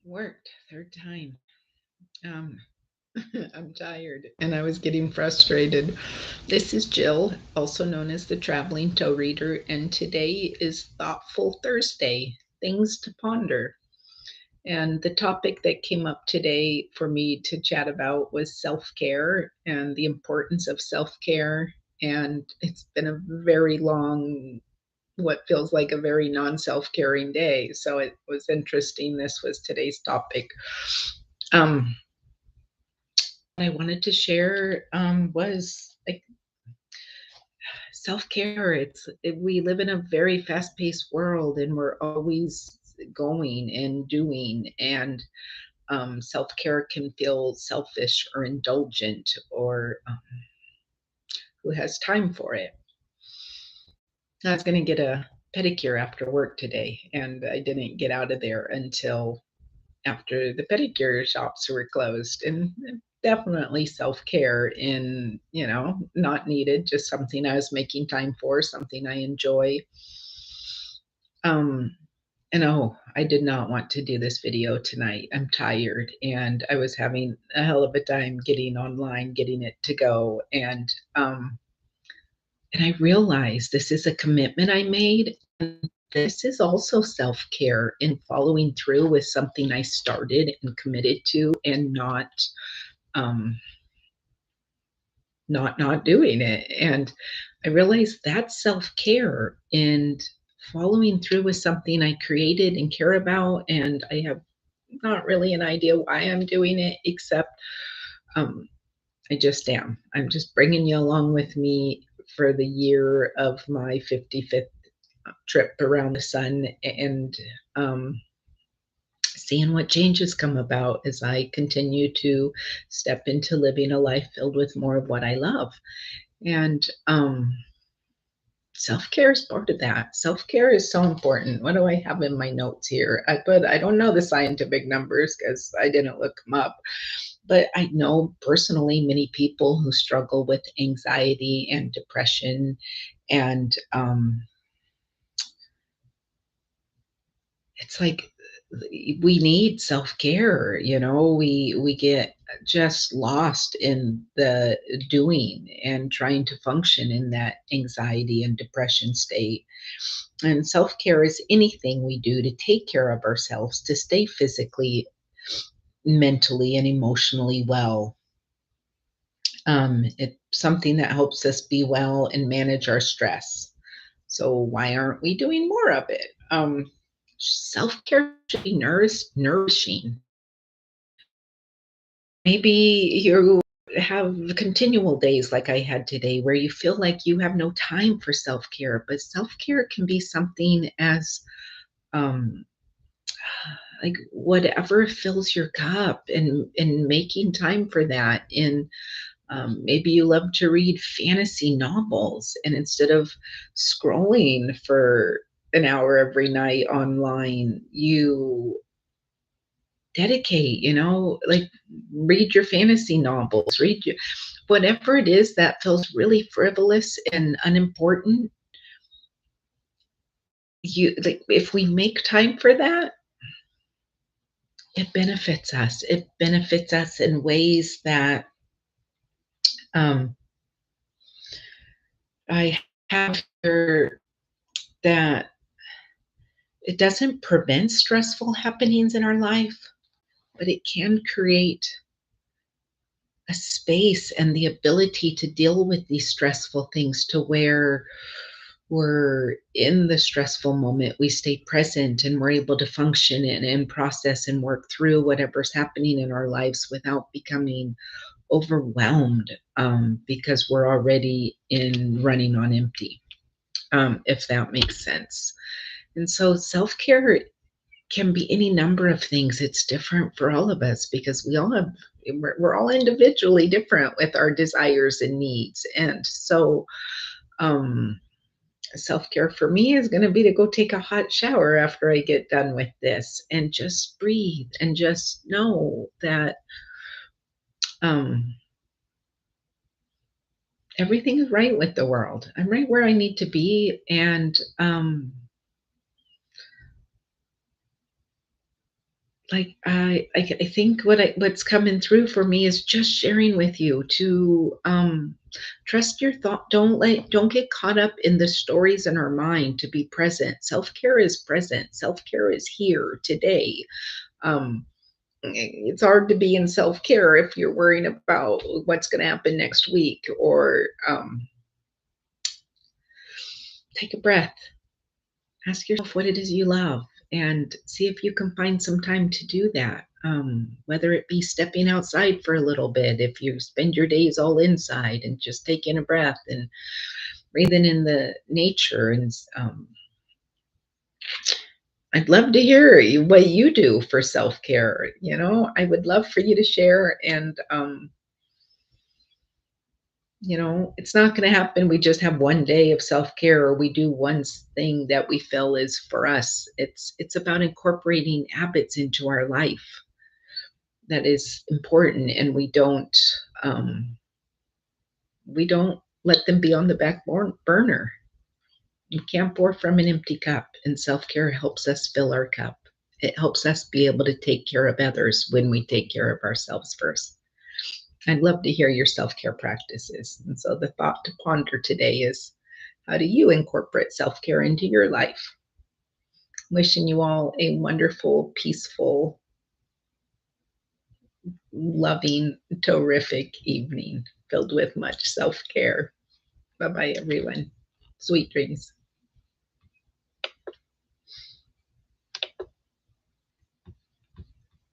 Worked third time. Um, I'm tired and I was getting frustrated. This is Jill, also known as the Traveling Toe Reader, and today is Thoughtful Thursday, Things to Ponder. And the topic that came up today for me to chat about was self care and the importance of self care. And it's been a very long, what feels like a very non self caring day. So it was interesting. This was today's topic. Um, I wanted to share was like self care. We live in a very fast paced world, and we're always going and doing, and self care can feel selfish or indulgent, or who has time for it. I was going to get a pedicure after work today, and I didn't get out of there until after the pedicure shops were closed. And definitely self-care in, not needed, just something I was making time for, something I enjoy. um and I did not want to do this video tonight. I'm tired and I was having a hell of a time getting online, getting it to go. And I realized this is a commitment I made. And this is also self care in following through with something I started and committed to, and um, not doing it. And I realized that's self care, and following through with something I created and care about. And I have not really an idea why I'm doing it, except um, I just am. I'm just bringing you along with me for the year of my 55th trip around the sun, and um, seeing what changes come about as I continue to step into living a life filled with more of what I love. And self care is part of that. Self care is so important. What do I have in my notes here? But I don't know the scientific numbers because I didn't look them up. But I know personally many people who struggle with anxiety and depression, and it's like we need self-care. We get just lost in the doing and trying to function in that anxiety and depression state. And self-care is anything we do to take care of ourselves, to stay physically, mentally, and emotionally well. It's something that helps us be well and manage our stress. So why aren't we doing more of it? Self-care should be nourishing. Maybe you have continual days like I had today where you feel like you have no time for self-care, but self-care can be something as um, like whatever fills your cup, and making time for that. And maybe you love to read fantasy novels, and instead of scrolling for an hour every night online, you dedicate, like read your fantasy novels, read your, whatever it is that feels really frivolous and unimportant. You like, if we make time for that, it benefits us in ways that um I have here, that it doesn't prevent stressful happenings in our life, but it can create a space and the ability to deal with these stressful things, to where we're in the stressful moment, we stay present and we're able to function and process and work through whatever's happening in our lives without becoming overwhelmed, because we're already in running on empty, if that makes sense. And so self care can be any number of things. It's different for all of us because we're all individually different with our desires and needs. And so um self-care for me is going to be to go take a hot shower after I get done with this, and just breathe and just know that um everything is right with the world. I'm right where I need to be, and like I think what's coming through for me is just sharing with you to trust your thought. Don't get caught up in the stories in our mind. To be present. Self-care is present. Self-care is here today. um it's hard to be in self-care if you're worrying about what's going to happen next week, or take a breath, ask yourself what it is you love, and see if you can find some time to do that. Whether it be stepping outside for a little bit, if you spend your days all inside, and just taking a breath and breathing in the nature. And I'd love to hear what you do for self-care. I would love for you to share. And it's not going to happen. We just have one day of self-care, or we do one thing that we feel is for us. It's about incorporating habits into our life that is important, and we don't let them be on the back burner. You can't pour from an empty cup, and self-care helps us fill our cup. It helps us be able to take care of others when we take care of ourselves first. I'd love to hear your self-care practices. And so the thought to ponder today is, how do you incorporate self-care into your life? Wishing you all a wonderful, peaceful, loving, terrific evening filled with much self-care. Bye-bye, everyone. Sweet dreams.